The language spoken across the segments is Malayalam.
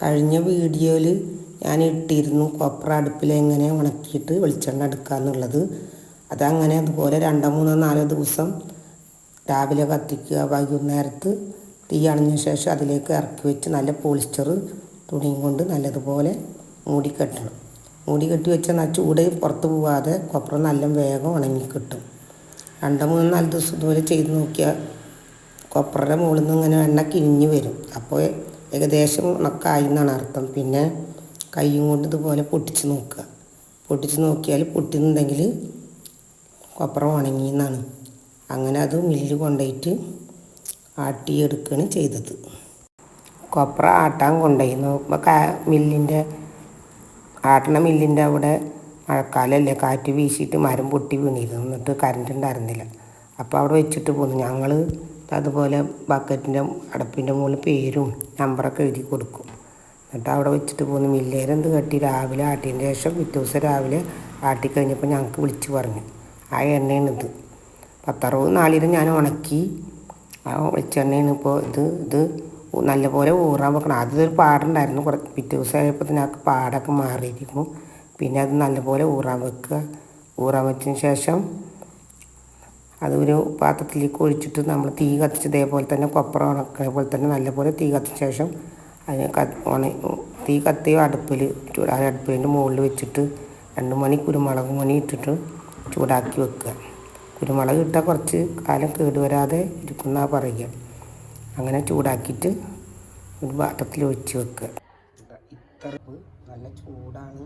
കഴിഞ്ഞ വീഡിയോയിൽ ഞാൻ ഇട്ടിരുന്നു കൊപ്ര അടുപ്പിൽ എങ്ങനെ ഉണക്കിയിട്ട് വെളിച്ചെണ്ണ എടുക്കാന്നുള്ളത്. അതങ്ങനെ അതുപോലെ 2, 3, 4 ദിവസം രാവിലെ കത്തിക്കുക, വൈകുന്നേരത്ത് തീ അണഞ്ഞ ശേഷം അതിലേക്ക് ഇറക്കി വെച്ച് നല്ല പോളിസ്റ്റർ തുണിയും കൊണ്ട് നല്ലതുപോലെ മൂടിക്കെട്ടണം. മൂടിക്കെട്ടി വെച്ചാൽ ചൂട് പുറത്ത് പോവാതെ കൊപ്ര നല്ല വേഗം ഉണങ്ങിക്കിട്ടും. 2, 3, 4 ദിവസം ഇതുപോലെ ചെയ്ത് നോക്കിയാൽ കൊപ്രയുടെ മുകളിൽ നിന്ന് ഇങ്ങനെ എണ്ണ കിഴിഞ്ഞ് വരും. അപ്പോൾ ഏകദേശം ഉണക്കായി എന്നാണ് അർത്ഥം. പിന്നെ കൈയും കൊണ്ട് ഇതുപോലെ പൊട്ടിച്ച് നോക്കുക. പൊട്ടിച്ച് നോക്കിയാൽ പൊട്ടുന്നുണ്ടെങ്കിൽ കൊപ്ര ഉണങ്ങി എന്നാണ്. അങ്ങനെ അത് മില്ല് കൊണ്ടുപോയിട്ട് ആട്ടിയെടുക്കുകയാണ് ചെയ്തത്. കൊപ്ര ആട്ടാൻ കൊണ്ടുപോയി നോക്കുമ്പോൾ ആട്ടണ മില്ലിൻ്റെ അവിടെ മഴക്കാലമല്ലേ, കാറ്റ് വീശിയിട്ട് മരം പൊട്ടി വീണിരുന്നു. എന്നിട്ട് കറണ്ട് ഉണ്ടായിരുന്നില്ല. അപ്പോൾ അവിടെ വെച്ചിട്ട് പോന്നു. ഞങ്ങൾ അതുപോലെ ബക്കറ്റിൻ്റെ അടപ്പിൻ്റെ മുകളിൽ പേരും നമ്പറൊക്കെ എഴുതി കൊടുക്കും. എന്നിട്ട് അവിടെ വെച്ചിട്ട് പോന്നു. മില്ലേരെന്ത് കെട്ടി രാവിലെ ആട്ടിയതിന് ശേഷം പിറ്റേ ദിവസം രാവിലെ ആട്ടിക്കഴിഞ്ഞപ്പോൾ ഞങ്ങൾക്ക് വിളിച്ച് പറഞ്ഞു ആ എണ്ണയാണിത്. 10-60 നാളിൽ ഞാൻ ഉണക്കി ആ വെളിച്ചെണ്ണയാണ് ഇപ്പോൾ ഇത് നല്ലപോലെ ഊറാൻ വെക്കണം. അതൊരു പാടുണ്ടായിരുന്നു. പിറ്റേ ദിവസം ആയപ്പോൾ ഞങ്ങൾക്ക് പാടൊക്കെ മാറിയിരിക്കുന്നു. പിന്നെ അത് നല്ലപോലെ ഊറാൻ വെക്കുക. ഊറാൻ വെച്ചതിന് ശേഷം അതൊരു പാത്രത്തിലേക്ക് ഒഴിച്ചിട്ട് നമ്മൾ തീ കത്തിച്ച് ഇതേപോലെ തന്നെ കൊപ്ര ഉണക്കുന്ന പോലെ തന്നെ നല്ലപോലെ തീ കത്തിച്ച ശേഷം അതിന് തീ കത്തിയ അടുപ്പിൻ്റെ മുകളിൽ വെച്ചിട്ട് 2 മണി കുരുമുളക് മണി ഇട്ടിട്ട് ചൂടാക്കി വെക്കുക. കുരുമുളക് ഇട്ടാൽ കുറച്ച് കാലം കേടുവരാതെ ഇരിക്കുന്ന പറയുക. അങ്ങനെ ചൂടാക്കിയിട്ട് ഒരു പാത്രത്തിൽ ഒഴിച്ച് വെക്കുക. ഇത്ര നല്ല ചൂടാണ്.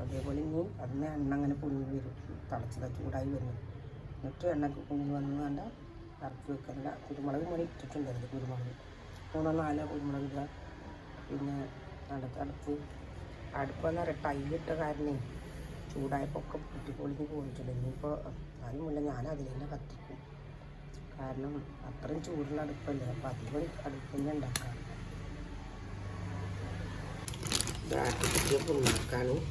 അതേപോലെ ഇനി അതിന് എണ്ണ അങ്ങനെ പൊങ്ങി വരും. തിളച്ചത് ചൂടായി വരുന്നത്. എന്നിട്ട് എണ്ണക്ക് പൊങ്ങി വന്ന് വേണ്ട ഇറക്കി വെക്കുക. കുരുമുളക് മണി ഇട്ടിട്ടുണ്ടായിരുന്നു. കുരുമുളക് 3-4 കുരുമുളക് ഇടുക. പിന്നെ അടുപ്പെന്ന് പറയാം ടൈലിട്ട കാരണം ചൂടായപ്പോൾ ഒക്കെ പൊട്ടിപ്പൊളിഞ്ഞ് പോയിട്ടുണ്ട്. ഇനിയിപ്പോൾ ആരുമില്ല, ഞാൻ അതിൽ തന്നെ കത്തിക്കും. കാരണം അത്രയും ചൂടുള്ള അടുപ്പല്ലേ. അപ്പോൾ അതിൽ അടുപ്പ് തന്നെ ഉണ്ടാക്കാം. ഇത് ആട്ടിക്കുട്ടിയെ പുണ്ണാക്കാനും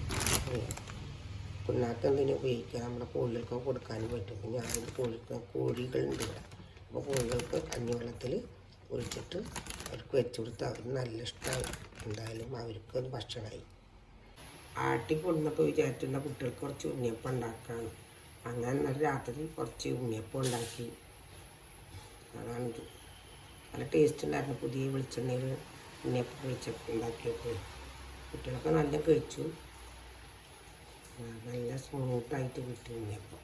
പുണ്ണാക്ക് എന്തിനും ഉപയോഗിക്കുക. നമ്മുടെ കോഴികൾക്കൊക്കെ കൊടുക്കാനും പറ്റും. പിന്നെ ഞാനിത് കോഴികളുണ്ട് ഇവിടെ. അപ്പോൾ കോഴികൾക്ക് കഞ്ഞിവെള്ളത്തിൽ ഒഴിച്ചിട്ട് അവർക്ക് വെച്ച് കൊടുത്ത് അവർ നല്ല ഇഷ്ടമായി. എന്തായാലും അവർക്ക് ഒരു ഭക്ഷണമായി. ആട്ടി കൊണ്ടുവന്നപ്പോൾ വിചാരിച്ചിരുന്ന കുട്ടികൾക്ക് കുറച്ച് ഉണ്ണിയപ്പം ഉണ്ടാക്കാണ്. അങ്ങനെ നല്ല രാത്രി കുറച്ച് ഉണ്ണിയപ്പം ഉണ്ടാക്കി. അതാണിത്. നല്ല ടേസ്റ്റ് ഉണ്ടായിരുന്നു. പുതിയ വെളിച്ചെണ്ണയിൽ ഉണ്ണിയപ്പം ഉണ്ടാക്കിയപ്പോൾ കുട്ടികളൊക്കെ നല്ല കഴിച്ചു. നല്ല സ്മൂത്തായിട്ട് കിട്ടി ഉണ്ണിയപ്പം.